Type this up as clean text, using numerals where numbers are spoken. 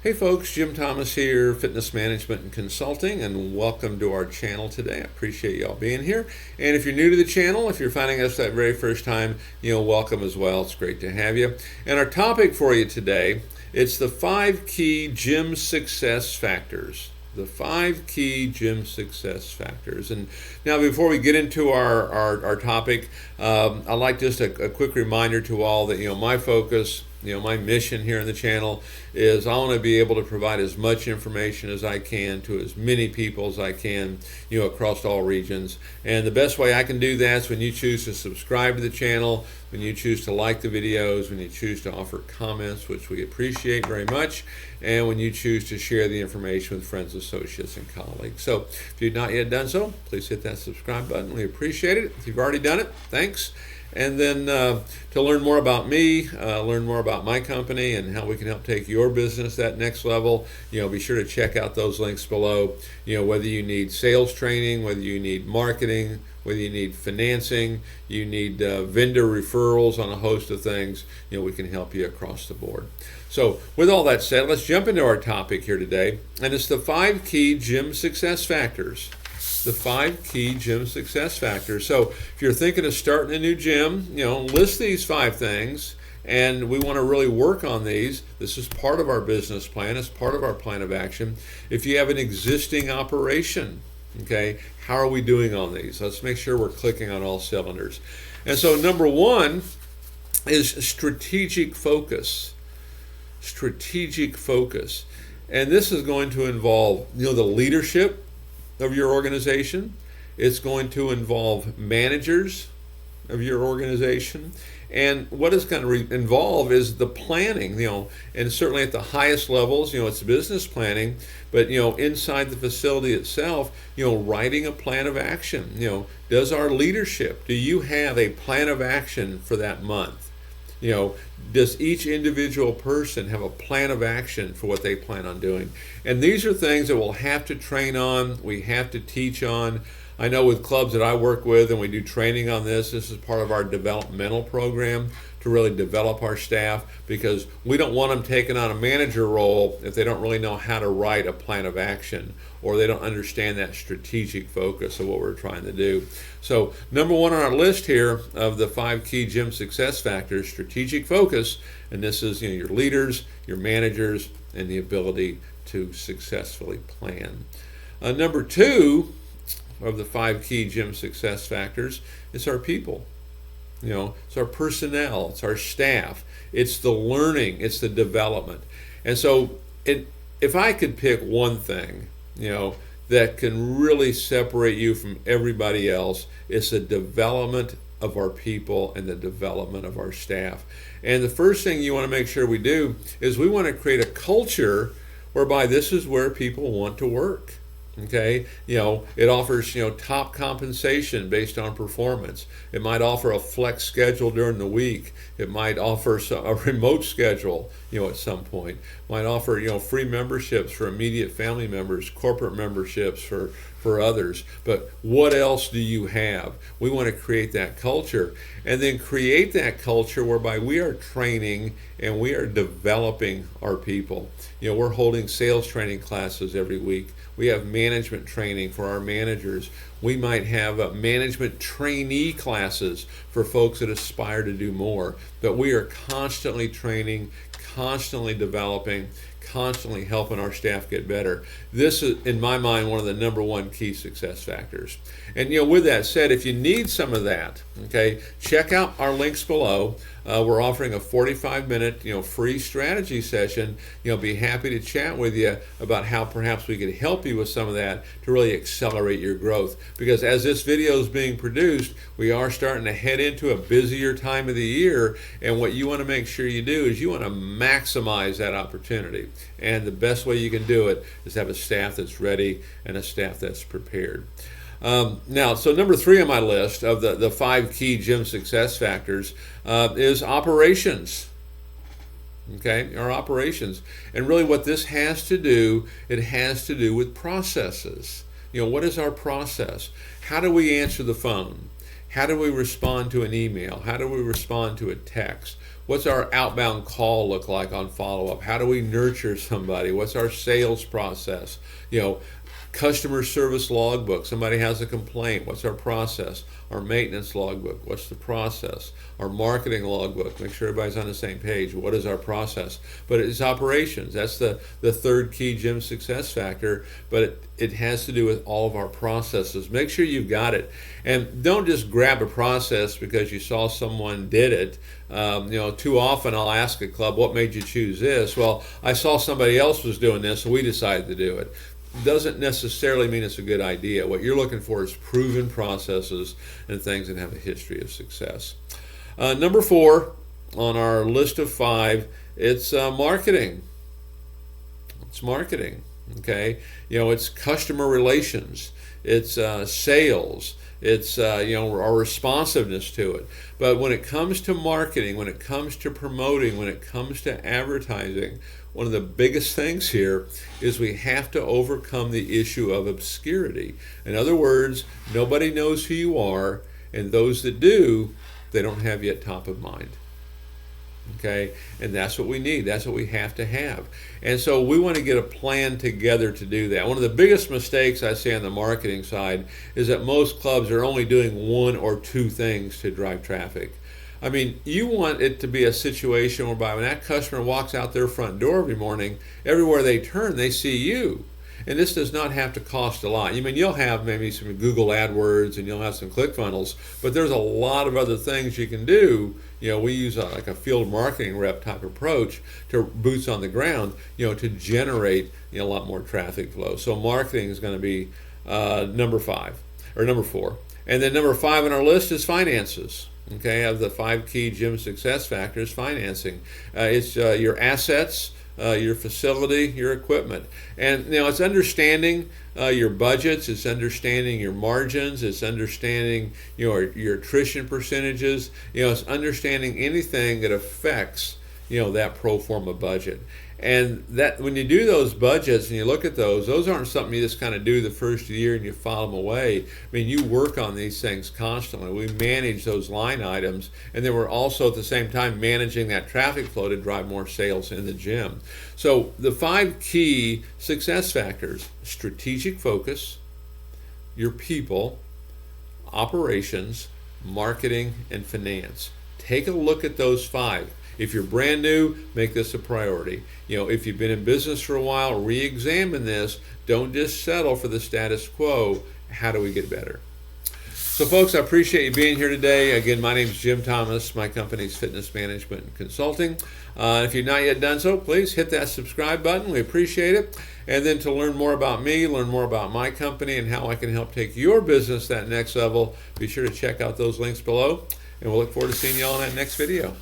Hey folks, Jim Thomas here, Fitness Management and Consulting, and welcome to our channel today. I appreciate y'all being here. And if you're new to the channel, if you're finding us that very first time, welcome as well. It's great to have you. And our topic for you today, it's the 5 key gym success factors. The 5 key gym success factors. And now before we get into our topic, I'd like just a quick reminder to all that, my focus, my mission here in the channel is I want to be able to provide as much information as I can to as many people as I can, across all regions. And the best way I can do that is when you choose to subscribe to the channel, when you choose to like the videos, when you choose to offer comments, which we appreciate very much, and when you choose to share the information with friends, associates, and colleagues. So if you've not yet done so, please hit that subscribe button. We appreciate it. If you've already done it, thanks. And then to learn more about me, learn more about my company and how we can help take your business that next level, be sure to check out those links below. Whether you need sales training, whether you need marketing, whether you need financing, you need vendor referrals on a host of things, we can help you across the board. So with all that said, let's jump into our topic here today. And it's the 5 key gym success factors. The 5 key gym success factors. So if you're thinking of starting a new gym, list these 5 things, and we want to really work on these. This is part of our business plan. It's part of our plan of action. If you have an existing operation, okay, how are we doing on these? Let's make sure we're clicking on all cylinders. And so number 1 is strategic focus. Strategic focus. And this is going to involve, the leadership of your organization. It's going to involve managers of your organization. And what it's going to involve is the planning, and certainly at the highest levels, it's business planning, but, inside the facility itself, writing a plan of action. Does our leadership, do you have a plan of action for that month? Does each individual person have a plan of action for what they plan on doing? And these are things that we'll have to train on, we have to teach on. I know with clubs that I work with and we do training on this is part of our developmental program to really develop our staff, because we don't want them taking on a manager role if they don't really know how to write a plan of action, or they don't understand that strategic focus of what we're trying to do. So number 1 on our list here of the 5 key gym success factors, strategic focus, and this is your leaders, your managers, and the ability to successfully plan. Number 2 of the 5 key gym success factors is our people. It's our personnel, it's our staff, it's the learning, it's the development. And so if I could pick one thing, that can really separate you from everybody else, it's the development of our people and the development of our staff. And the first thing you want to make sure we do is we want to create a culture whereby this is where people want to work. Okay, it offers, top compensation based on performance. It might offer a flex schedule during the week. It might offer a remote schedule, at some point. It might offer, free memberships for immediate family members, corporate memberships for others. But what else do you have? We want to create that culture, and then create that culture whereby we are training and we are developing our people. We're holding sales training classes every week. We have management training for our managers. We might have management trainee classes for folks that aspire to do more. But we are constantly training, constantly developing, constantly helping our staff get better. This is, in my mind, one of the number 1 key success factors. And with that said, if you need some of that, okay, check out our links below. We're offering a 45-minute, free strategy session. Be happy to chat with you about how perhaps we could help you with some of that to really accelerate your growth. Because as this video is being produced, we are starting to head into a busier time of the year, and what you want to make sure you do is you want to maximize that opportunity. And the best way you can do it is have a staff that's ready and a staff that's prepared. Now, so number 3 on my list of the 5 key gym success factors is operations. Okay, our operations. And really what this has to do, it has to do with processes. What is our process? How do we answer the phone? How do we respond to an email? How do we respond to a text? What's our outbound call look like on follow-up? How do we nurture somebody? What's our sales process? Customer service logbook. Somebody has a complaint. What's our process? Our maintenance logbook. What's the process? Our marketing logbook. Make sure everybody's on the same page. What is our process? But it's operations. That's the third key Jim success factor. But it has to do with all of our processes. Make sure you've got it. And don't just grab a process because you saw someone did it. Too often I'll ask a club, what made you choose this? Well, I saw somebody else was doing this, so we decided to do it. Doesn't necessarily mean it's a good idea. What you're looking for is proven processes and things that have a history of success. Number 4 on our list of 5, it's marketing. It's marketing. Okay, it's customer relations. It's sales. It's our responsiveness to it. But when it comes to marketing, when it comes to promoting, when it comes to advertising, one of the biggest things here is we have to overcome the issue of obscurity. In other words, nobody knows who you are, and those that do, they don't have you at top of mind. Okay, and that's what we need. That's what we have to have. And so we want to get a plan together to do that. One of the biggest mistakes I see on the marketing side is that most clubs are only doing 1 or 2 things to drive traffic. I mean, you want it to be a situation whereby when that customer walks out their front door every morning, everywhere they turn, they see you. And this does not have to cost a lot. You'll have maybe some Google AdWords and you'll have some ClickFunnels, but there's a lot of other things you can do. We use like a field marketing rep type approach to boots on the ground, to generate a lot more traffic flow. So marketing is going to be number 4. And then number 5 on our list is finances. Okay, of the 5 key Jim success factors, financing. It's your assets, your facility, your equipment. And it's understanding your budgets, it's understanding your margins, it's understanding your attrition percentages, it's understanding anything that affects that pro forma budget. And that when you do those budgets and you look at those aren't something you just kind of do the first year and you file them away. You work on these things constantly. We manage those line items, and then we're also at the same time managing that traffic flow to drive more sales in the gym. So the 5 key success factors: strategic focus, your people, operations, marketing, and finance. Take a look at those 5. If you're brand new, make this a priority. If you've been in business for a while, re-examine this. Don't just settle for the status quo. How do we get better? So folks, I appreciate you being here today. Again, my name is Jim Thomas. My company's Fitness Management and Consulting. If you've not yet done so, please hit that subscribe button. We appreciate it. And then to learn more about me, learn more about my company and how I can help take your business that next level, be sure to check out those links below. And we'll look forward to seeing you all in that next video.